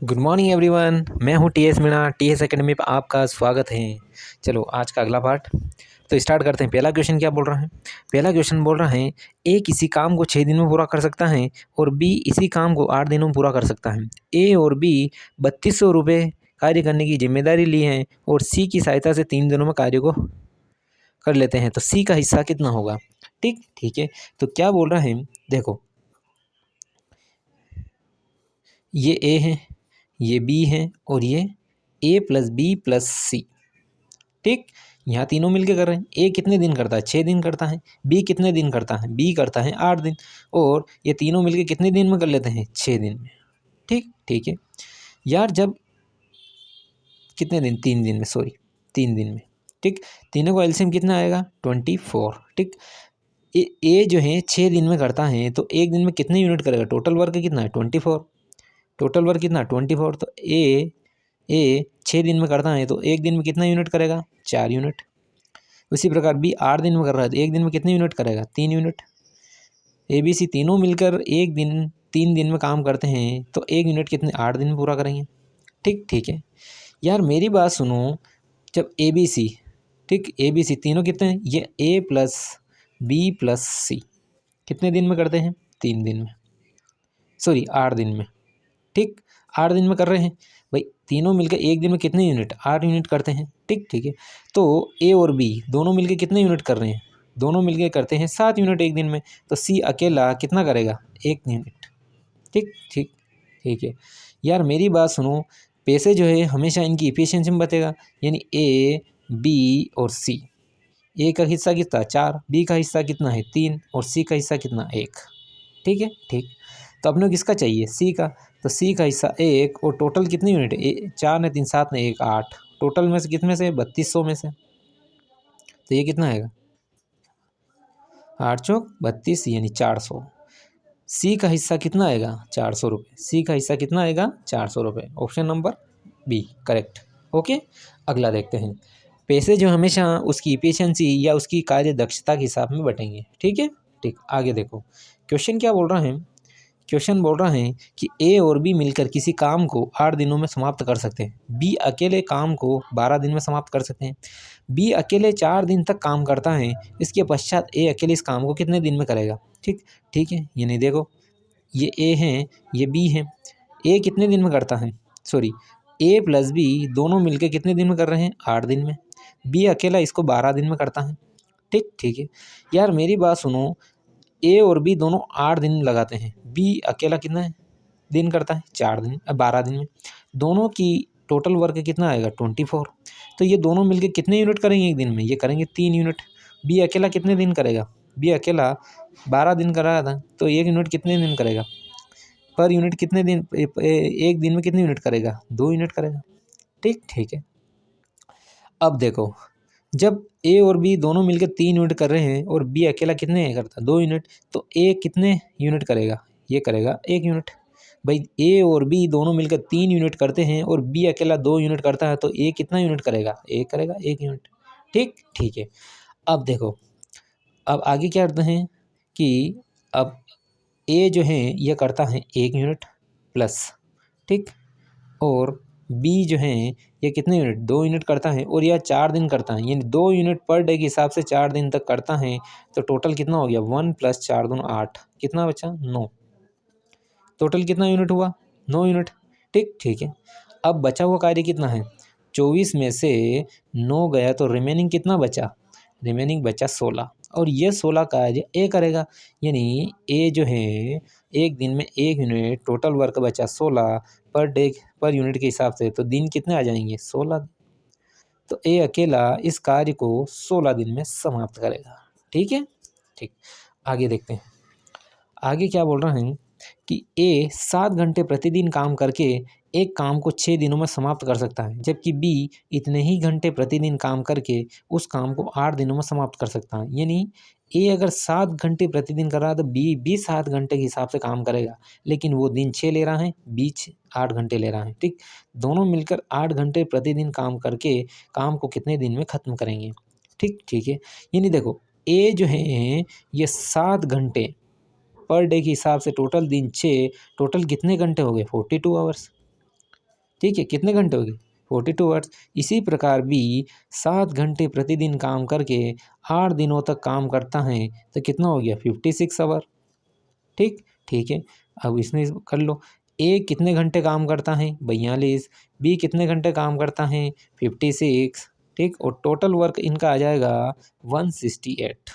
Good morning everyone. मैं हूं TS Meena. TS academy पर आपका स्वागत है। चलो आज का अगला पार्ट तो स्टार्ट करते हैं। पहला क्वेश्चन क्या बोल रहा है? पहला क्वेश्चन बोल रहा है ए किसी काम को 6 दिन में पूरा कर सकता है और बी इसी काम को 8 दिनों में पूरा कर सकता है। ए और बी 3200 रुपये कार्य करने की जिम्मेदारी ली है और सी की सहायता से 3 दिनों में कार्य को कर लेते हैं, तो सी का हिस्सा कितना होगा? ठीक ठीक है। तो क्या बोल रहा है, देखो ये ए है, ये बी है और ये ए प्लस बी प्लस सी। ठीक, यहाँ तीनों मिलके कर रहे हैं। ए कितने दिन करता है? 6 दिन करता है। बी कितने दिन करता है? बी करता है 8 दिन। और ये तीनों मिलके कितने दिन में कर लेते हैं? 6 दिन में। ठीक ठीक है यार, जब कितने दिन? 3 दिन में, सॉरी 3 दिन में। ठीक, तीनों को एलसीएम कितना आएगा? 24। ठीक, ए जो है 6 दिन में करता है तो एक दिन में कितने यूनिट करेगा? टोटल वर्क कितना है? 24। टोटल वर्क कितना? 24। तो ए 6 दिन में करता है तो एक दिन में कितना यूनिट करेगा? 4 यूनिट। उसी प्रकार बी 8 दिन में कर रहा है तो एक दिन में कितने यूनिट करेगा? 3 यूनिट। ए बी सी तीनों मिलकर एक दिन 3 दिन में काम करते हैं तो एक यूनिट कितने? 8 दिन में पूरा करेंगे। ठीक ठीक है यार, मेरी बात सुनो। जब ए बी सी, ठीक, ए बी सी तीनों कितने हैं? ये ए प्लस बी प्लस सी कितने दिन में करते हैं? 3 दिन में, सॉरी 8 दिन में। ठीक, 8 दिन में कर रहे हैं भाई। तीनों मिलकर एक दिन में कितने यूनिट? 8 यूनिट करते हैं। ठीक ठीक है। तो ए और बी दोनों मिलकर कितने यूनिट कर रहे हैं? दोनों मिलकर करते हैं 7 यूनिट एक दिन में। तो सी अकेला कितना करेगा? 1 यूनिट। ठीक ठीक ठीक है यार, मेरी बात सुनो। पैसे जो है हमेशा इनकी इफिशियंसी में बतेगा, यानी ए बी और सी। ए का हिस्सा कितना? 4, बी का हिस्सा कितना है? 3 और सी का हिस्सा कितना? 1। ठीक है ठीक। तो अपने को किसका चाहिए? सी का। तो सी का हिस्सा 1 और टोटल कितनी यूनिट है? 4 ने 3 7 ने 1 8। टोटल में से कितने से? 3200 में से। तो ये कितना आएगा? 8 चौक 32 यानी 400। सी का हिस्सा कितना आएगा? 400 रुपये। सी का हिस्सा कितना आएगा? 400 रुपये। Option number B correct. Okay, अगला देखते हैं। पैसे जो हमेशा उसकी इफिशियंसी या उसकी कार्य दक्षता के हिसाब में बटेंगे। ठीक है ठीक, आगे देखो क्वेश्चन क्या बोल रहा है। क्वेश्चन बोल रहा है कि ए और बी मिलकर किसी काम को 8 दिनों में समाप्त कर सकते हैं। बी अकेले काम को 12 दिन में समाप्त कर सकते हैं। बी अकेले 4 दिन तक काम करता है। इसके पश्चात ए अकेले इस काम को कितने दिन में करेगा? ठीक ठीक है, यानी देखो ये ए है, ये बी है। ए कितने दिन में करता है? सॉरी, ए प्लस बी दोनों मिलकर कितने दिन में कर रहे हैं? 8 दिन में। बी अकेला इसको 12 दिन में करता है। ठीक ठीक है यार, मेरी बात सुनो। ए और बी दोनों 8 दिन लगाते हैं। बी अकेला कितना है दिन करता है? 4 दिन, 12 दिन में। दोनों की टोटल वर्क कितना आएगा? 24। तो ये दोनों मिलके कितने यूनिट करेंगे एक दिन में? ये करेंगे 3 यूनिट। बी अकेला कितने दिन करेगा? बी अकेला 12 दिन कर रहा था तो एक यूनिट कितने दिन करेगा? पर यूनिट कितने दिन एक दिन में कितने यूनिट करेगा? 2 यूनिट करेगा। ठीक ठीक है। अब देखो, जब ए और बी दोनों मिलकर 3 यूनिट कर रहे हैं और बी अकेला कितने करता? 2 यूनिट। तो ए कितने यूनिट करेगा? ये करेगा 1 यूनिट। भाई ए और बी दोनों मिलकर 3 यूनिट करते हैं और बी अकेला 2 यूनिट करता है तो ए कितना यूनिट करेगा? ए करेगा 1 यूनिट। ठीक ठीक है। अब देखो, अब आगे क्या करते हैं कि अब ए जो है ये करता है 1 यूनिट प्लस, ठीक, और बी जो है ये कितने यूनिट? 2 यूनिट करता है और यह 4 दिन करता है, यानी 2 यूनिट पर डे के हिसाब से 4 दिन तक करता है। तो टोटल कितना हो गया? 1 + 4 दूनी 8। कितना बचा? 9। टोटल कितना यूनिट हुआ? 9 यूनिट। ठीक ठीक है। अब बचा हुआ कार्य कितना है? 24 में से 9 गया तो रिमेनिंग कितना बचा? रिमेनिंग बचा 16। और ये 16 कार्य ए करेगा, यानी ए जो है एक दिन में 1 यूनिट, टोटल वर्क बचा 16 पर डे पर यूनिट के हिसाब से। तो दिन कितने आ जाएंगे? 16। तो ए अकेला इस कार्य को 16 दिन में समाप्त करेगा। ठीक है ठीक, आगे देखते हैं। आगे क्या बोल रहा है कि ए 7 घंटे प्रतिदिन काम करके एक काम को 6 दिनों में समाप्त कर सकता है, जबकि बी इतने ही घंटे प्रतिदिन काम करके उस काम को 8 दिनों में समाप्त कर सकता है। यानी ए अगर 7 घंटे प्रतिदिन कर रहा है तो बी भी 7 घंटे के हिसाब से काम करेगा, लेकिन वो दिन 6 ले रहा है, बी 8 घंटे ले रहा है। ठीक, दोनों मिलकर 8 घंटे प्रतिदिन काम करके काम को कितने दिन में ख़त्म करेंगे? ठीक ठीक है, यानी देखो ए जो है ये 7 घंटे पर डे के हिसाब से, टोटल दिन 6, टोटल कितने घंटे हो गए? 42 आवर्स। ठीक है, कितने घंटे हो गए 42 आवर्स। इसी प्रकार बी 7 घंटे प्रतिदिन काम करके 8 दिनों तक काम करता है तो कितना हो गया 56 आवर। ठीक ठीक है, अब इसमें कर लो। ए कितने घंटे काम करता है 42, बी कितने घंटे काम करता है 56, ठीक, और टोटल वर्क इनका आ जाएगा 168।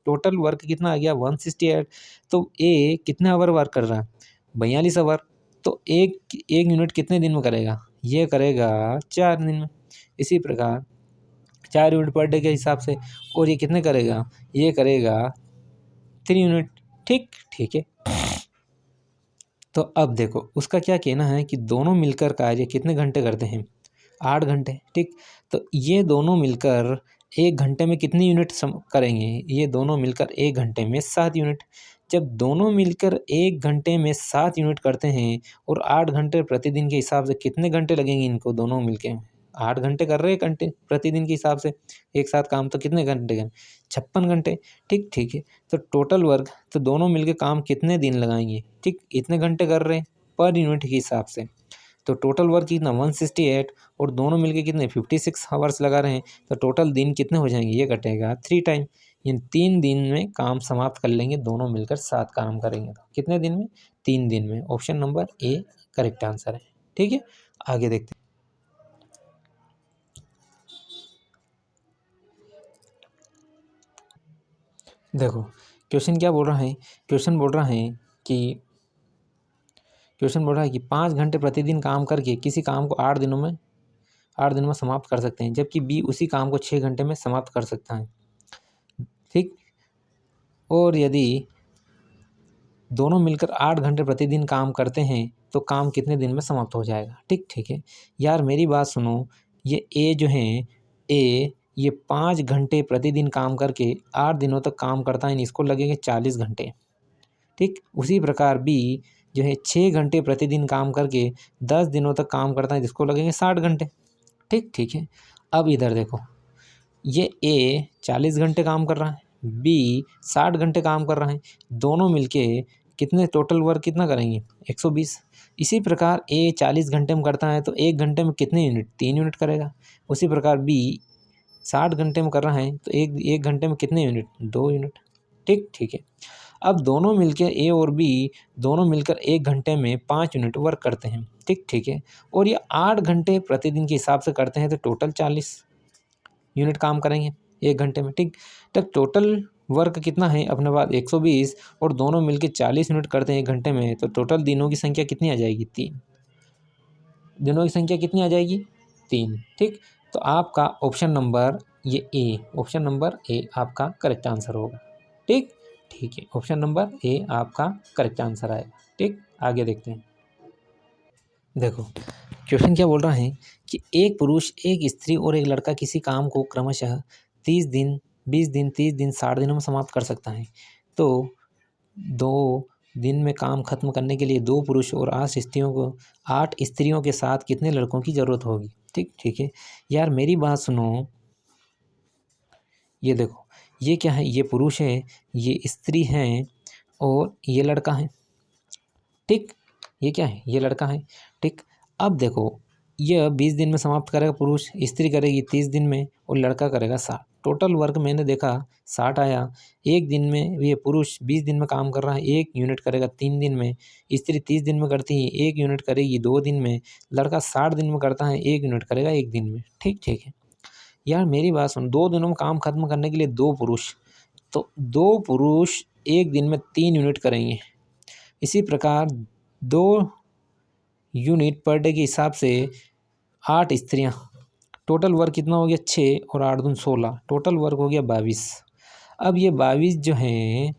टोटल वर्क कितना आ गया 168। तो ए कितने आवर वर्क कर रहा है 42 आवर। तो एक एक यूनिट कितने दिन में करेगा, ये करेगा 4 दिन में। इसी प्रकार 4 यूनिट पर डे के हिसाब से, और ये कितने करेगा, ये करेगा 3 यूनिट। ठीक ठीक है। तो अब देखो उसका क्या कहना है कि दोनों मिलकर कार्य कितने घंटे करते हैं 8 घंटे। ठीक, तो ये दोनों मिलकर 1 घंटे में कितनी यूनिट करेंगे, ये दोनों मिलकर 1 घंटे में 7 यूनिट। जब दोनों मिलकर 1 घंटे में 7 यूनिट करते हैं और 8 घंटे प्रतिदिन के हिसाब से कितने घंटे लगेंगे इनको दोनों मिलके, 8 घंटे कर रहे हैं घंटे प्रतिदिन के हिसाब से, एक साथ काम, तो कितने घंटे करें 56 घंटे। ठीक ठीक है, तो टोटल वर्क, तो दोनों मिलके काम कितने दिन लगाएंगे, ठीक, इतने घंटे कर रहे हैं पर यूनिट के हिसाब से, तो टोटल वर्क कितना 168, और दोनों मिलके कितने 56 आवर्स लगा रहे हैं, तो टोटल दिन कितने हो जाएंगे, ये कटेगा 3 टाइम। इन 3 दिन में काम समाप्त कर लेंगे, दोनों मिलकर 7 काम करेंगे, तो कितने दिन में 3 दिन में। Option number A correct answer है। ठीक है, आगे देखते हैं। देखो क्वेश्चन क्या बोल रहा है, क्वेश्चन बोल रहा है कि क्वेश्चन बोल रहा है कि 5 घंटे प्रतिदिन काम करके किसी काम को 8 दिनों में समाप्त कर सकते हैं, जबकि बी उसी काम को 6 घंटे में समाप्त कर सकता है। ठीक, और यदि दोनों मिलकर 8 घंटे प्रतिदिन काम करते हैं तो काम कितने दिन में समाप्त हो जाएगा। ठीक ठीक है, यार मेरी बात सुनो, ये ए जो है, ए ये 5 घंटे प्रतिदिन काम करके 8 दिनों तक काम करता है, इसको लगेंगे 40 घंटे। ठीक, उसी प्रकार बी जो है 6 घंटे प्रतिदिन काम करके 10 दिनों तक काम करता है, जिसको लगेंगे 60 घंटे। ठीक ठीक है, अब इधर देखो, ये ए 40 घंटे काम कर रहा है, बी 60 घंटे काम कर रहा है, दोनों मिलके कितने टोटल वर्क कितना करेंगे 120। इसी प्रकार ए 40 घंटे में करता है तो 1 घंटे में कितने यूनिट 3 यूनिट करेगा। उसी प्रकार बी 60 घंटे में कर रहा है तो एक एक घंटे में कितने यूनिट 2 यूनिट। ठीक ठीक है, अब दोनों मिलकर ए और बी दोनों मिलकर 1 घंटे में 5 यूनिट वर्क करते हैं। ठीक ठीक है, और ये 8 घंटे प्रतिदिन के हिसाब से करते हैं तो टोटल 40 यूनिट काम करेंगे 1 घंटे में। ठीक, तब टोटल वर्क कितना है अपने पास 120, और दोनों मिलके 40 यूनिट करते हैं 1 घंटे में, तो टोटल दिनों की संख्या कितनी आ जाएगी 3। दिनों की संख्या कितनी आ जाएगी 3। ठीक, तो आपका ऑप्शन नंबर ये ए, ऑप्शन नंबर ए आपका करेक्ट आंसर होगा। ठीक ठीक है, ऑप्शन नंबर ए आपका करेक्ट आंसर आएगा। ठीक, आगे देखते हैं। देखो क्वेश्चन क्या बोल रहा है कि एक पुरुष, एक स्त्री और एक लड़का किसी काम को क्रमशः 30 दिन, 20 दिन, 30 दिन, 60 दिनों में समाप्त कर सकता है। तो 2 दिन में काम खत्म करने के लिए 2 पुरुष और 8 स्त्रियों के साथ कितने लड़कों की ज़रूरत होगी। ठीक ठीक है, यार मेरी बात सुनो, ये देखो ये क्या है, ये पुरुष है, ये स्त्री है, और ये लड़का है। ठीक, ये क्या है, ये लड़का है। ठीक, अब देखो यह 20 दिन में समाप्त करेगा पुरुष, स्त्री करेगी 30 दिन में, और लड़का करेगा 60। टोटल वर्क मैंने देखा 60 आया। एक दिन में ये पुरुष 20 दिन में काम कर रहा है, 1 यूनिट करेगा 3 दिन में, स्त्री 30 दिन में करती है 1 यूनिट करेगी 2 दिन में, लड़का 60 दिन में करता है 1 यूनिट करेगा 1 दिन में। ठीक ठीक है, यार मेरी बात सुन, 2 दिनों में काम खत्म करने के लिए 2 पुरुष, तो 2 पुरुष 1 दिन में 3 यूनिट करेंगे। इसी प्रकार 2 यूनिट पर डे के हिसाब से 8 स्त्रियाँ, टोटल वर्क कितना हो गया 6 और 8 दूनी 16, टोटल वर्क हो गया 22। अब ये 22 जो है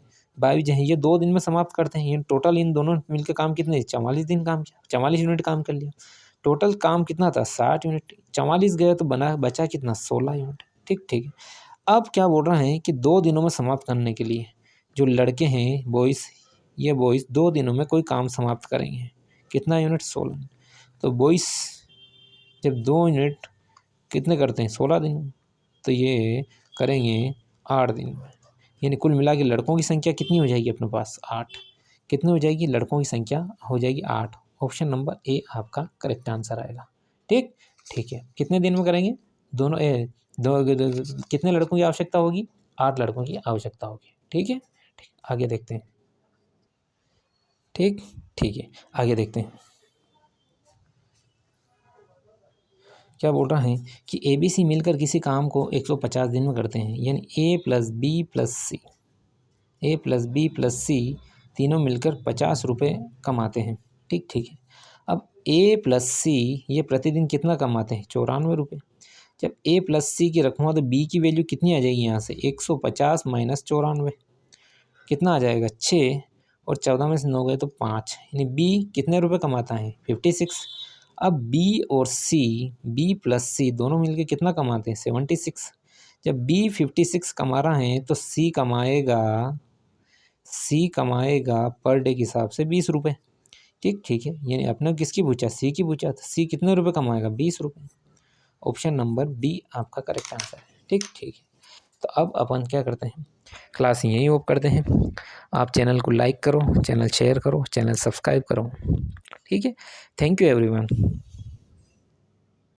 ये 2 दिन में समाप्त करते हैं। ये टोटल इन दोनों मिलकर काम कितने 44 दिन काम किया, 44 यूनिट काम कर लिया। टोटल काम कितना था 60 यूनिट, 44 गया तो बचा कितना 16 यूनिट। ठीक ठीक है, अब क्या बोल रहा है कि 2 दिनों में समाप्त करने के लिए जो लड़के हैं बॉयज़, ये बॉयज़ 2 दिनों में कोई काम समाप्त करेंगे, कितना यूनिट 16। तो बॉयज़ जब 2 यूनिट कितने करते हैं 16 दिन में, तो ये करेंगे 8 दिन में। यानी कुल मिला के लड़कों की संख्या कितनी हो जाएगी अपने पास 8। कितनी हो जाएगी, लड़कों की संख्या हो जाएगी 8, ऑप्शन नंबर ए आपका करेक्ट आंसर आएगा। ठीक ठीक है, कितने दिन में करेंगे? दोनों कितने लड़कों की आवश्यकता होगी? 8 लड़कों की आवश्यकता होगी। ठीक है, ठीक, आगे देखते हैं। ठीक ठीक है, आगे देखते हैं क्या बोल रहा है कि ABC मिलकर किसी काम को 150 दिन में करते हैं, यानी A प्लस बी प्लस सी तीनों मिलकर 50 रुपये कमाते हैं। ठीक ठीक है, अब A प्लस सी ये प्रतिदिन कितना कमाते हैं? 94 रुपये। जब A प्लस सी की रखूँगा तो B की वैल्यू कितनी आ जाएगी यहाँ से? 150 माइनस 94 कितना आ जाएगा? 6, और 14 में से 9 गए तो 5, यानी B कितने रुपए कमाता है? 56। अब B और C, B प्लस सी दोनों मिलके कितना कमाते हैं? 76। जब B 56 कमा रहा है तो C कमाएगा पर डे के हिसाब से 20 रुपये। ठीक ठीक है, यानी अपने किसकी पूछा? C की पूछा, तो C कितने रुपए कमाएगा? 20 रुपये। ऑप्शन नंबर बी आपका करेक्ट आंसर है। ठीक ठीक है, तो अब अपन क्या करते हैं, क्लास यहीं ऑफ करते हैं। आप चैनल को लाइक करो, चैनल शेयर करो, चैनल सब्सक्राइब करो। ठीक है, थैंक यू एवरीवन।